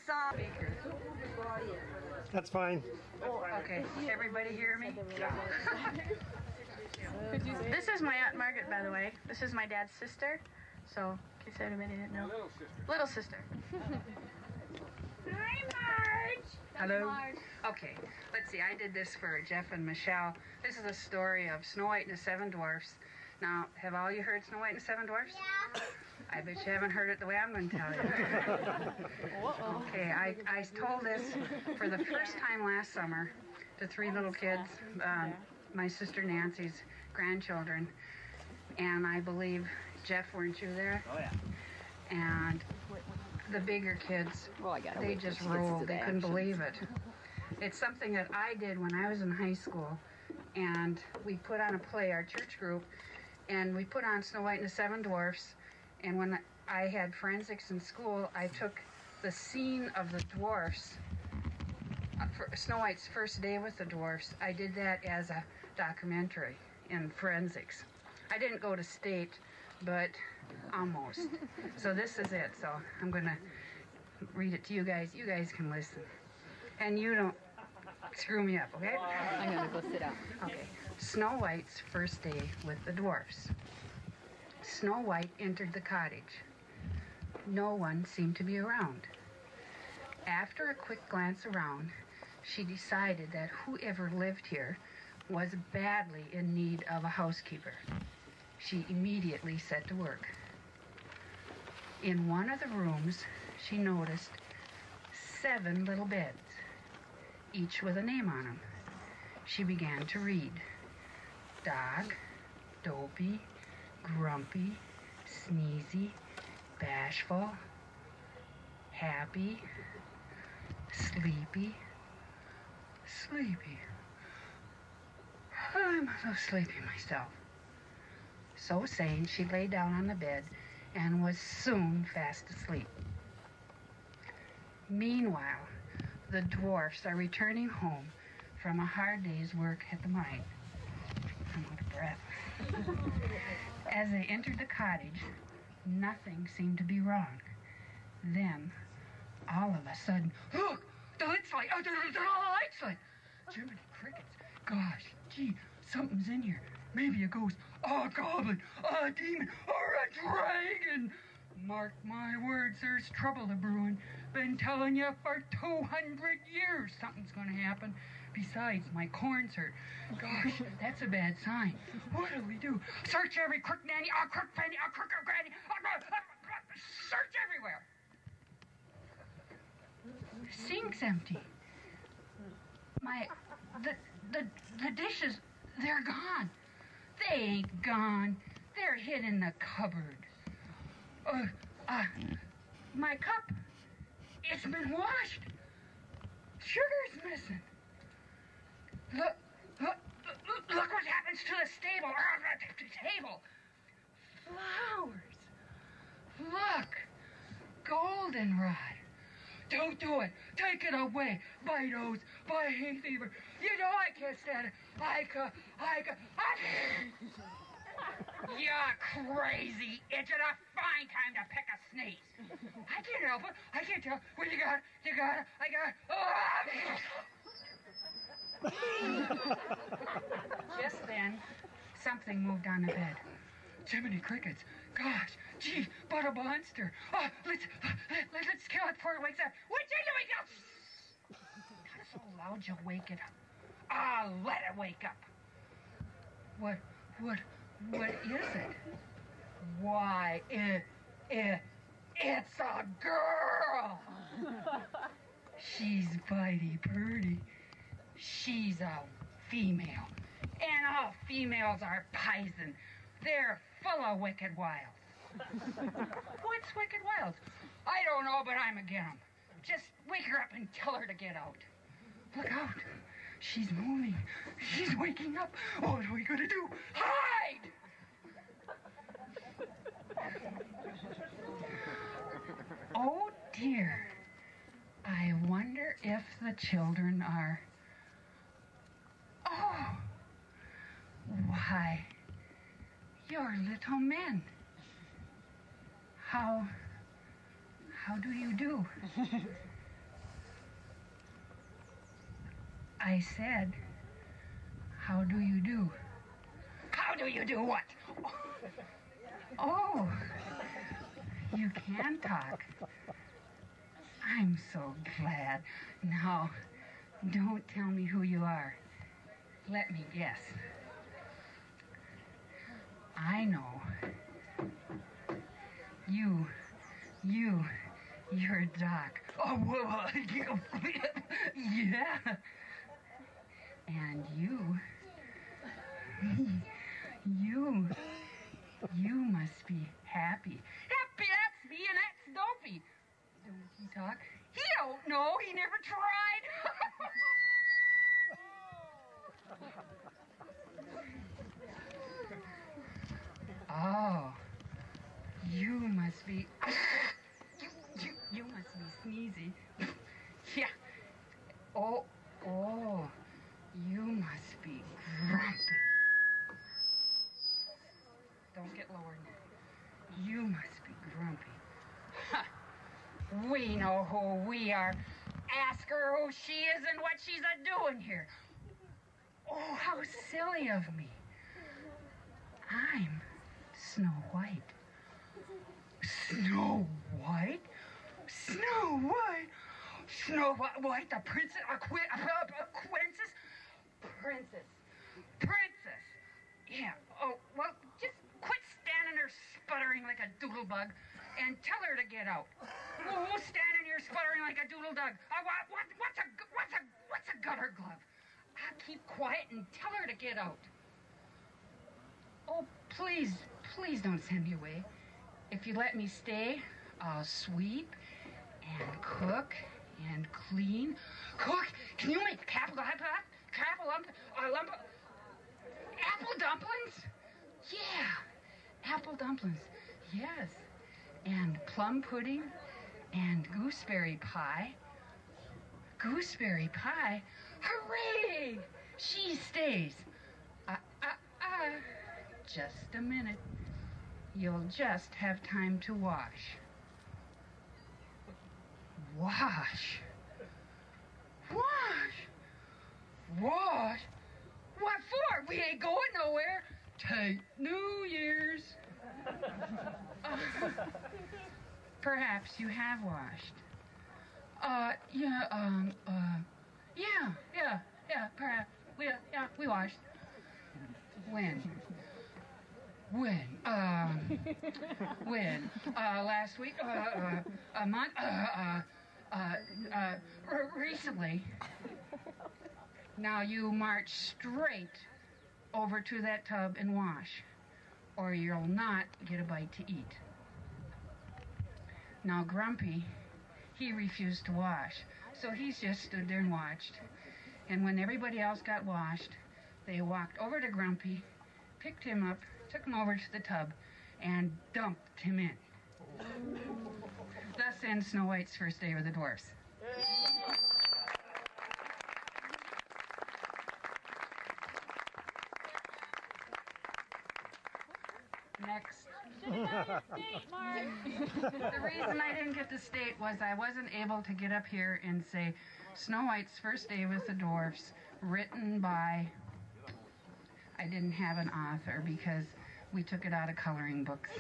song. That's fine. Oh, okay. Everybody hear me? This is my Aunt Margaret, by the way. This is my dad's sister. So, in case anybody didn't know. Little sister. Little sister. Hi, Marge. Hello. Okay, let's see. I did this for Jeff and Michelle. This is a story of Snow White and the Seven Dwarfs. Now, have all you heard Snow White and the Seven Dwarfs? Yeah. I bet you haven't heard it the way I'm going to tell you. Okay, I told this for the first time last summer to 3 little kids, my sister Nancy's grandchildren, and I believe, Jeff, weren't you there? Oh, yeah. And the bigger kids, they just rolled. They couldn't believe it. It's something that I did when I was in high school, and we put on a play, our church group, and we put on Snow White and the Seven Dwarfs, and when I had forensics in school, I took the scene of the dwarfs, for Snow White's first day with the dwarfs. I did that as a documentary in forensics. I didn't go to state, but almost. So this is it. So I'm going to read it to you guys. You guys can listen. And you don't screw me up, okay? I'm going to go sit down. Okay. Snow White's first day with the dwarfs. Snow White entered the cottage. No one seemed to be around. After a quick glance around, she decided that whoever lived here was badly in need of a housekeeper. She immediately set to work. In one of the rooms, she noticed 7 little beds, each with a name on them. She began to read. Dog, Dopey, Grumpy, Sneezy, Bashful, Happy, Sleepy, Sleepy. I'm so sleepy myself. So saying, she lay down on the bed and was soon fast asleep. Meanwhile, the dwarfs are returning home from a hard day's work at the mine. I'm out of breath. As they entered the cottage, nothing seemed to be wrong. Then, all of a sudden, look! The lights light! Oh, the lights light! Jiminy crickets. Gosh, gee, something's in here. Maybe a ghost, a goblin, a demon, or a dragon. Mark my words, there's trouble a-brewing. Been telling you for 200 years something's going to happen. Besides, my corn's hurt. Gosh, that's a bad sign. What do we do? Search every crook nanny, a crook penny, a crook granny. Search everywhere. Sink's empty. The dishes, they're gone. They ain't gone. They're hid in the cupboard. My cup, it's been washed. Sugar's missing. Look what happens to the stable, the table. Flowers. Look, goldenrod. Don't do it. Take it away. Bitos, by hay fever. You know I can't stand it. You're crazy. It's a fine time to pick a sneeze. I can't help it. I can't tell. Well, I got Just then, something moved on the bed. Jiminy crickets. Gosh, gee, but a monster. Let's kill it before it wakes up. Which end do we go? Not so loud you'll wake it up. Let it wake up. What is it? Why, it's a girl. She's bitey purty. She's a female. And all females are poison. They're full of wicked wiles. What's wicked wiles? I don't know, but I'm against them. Just wake her up and tell her to get out. Look out. She's moving. She's waking up. What are we going to do? Hide! Oh, dear. I wonder if the children are... Oh! Why, you're little men. How do you do? I said, how do you do? How do you do what? Oh, you can talk. I'm so glad. Now, don't tell me who you are. Let me guess. I know. You're Doc. Oh, well, yeah. And you must be happy. Happy, that's me, and that's Dopey. Don't he talk? He don't know. He never tried. Oh, you must be. You must be sneezy. Yeah. Oh, you must be grumpy. Don't get lower now. You must be grumpy. Huh. We know who we are. Ask her who she is and what she's a-doing here. Oh, how silly of me. I'm Snow White. Snow White? Snow White? Snow White, the princess, princess. Yeah, oh, well, just quit standing there sputtering like a doodlebug and tell her to get out. Who's standing here sputtering like a doodledug? What's a gutter glove? I'll keep quiet and tell her to get out. Oh, please don't send me away. If you let me stay, I'll sweep and cook and clean. Cook? Can you make apple dumplings? Yeah, apple dumplings. Yes. And plum pudding and gooseberry pie. Gooseberry pie? Hooray! She stays. Just a minute. You'll just have time to wash. Wash? What for? We ain't going nowhere. Take New Year's. Perhaps you have washed. Yeah, perhaps. We washed. When? Last week? A month? Recently. Now you march straight over to that tub and wash, or you'll not get a bite to eat. Now Grumpy, he refused to wash, so he's just stood there and watched. And when everybody else got washed, they walked over to Grumpy, picked him up, took him over to the tub, and dumped him in. Thus ends Snow White's first day with the dwarfs. Next. State, Marge. The reason I didn't get to state was I wasn't able to get up here and say Snow White's first day with the dwarfs, written by... I didn't have an author because we took it out of coloring books.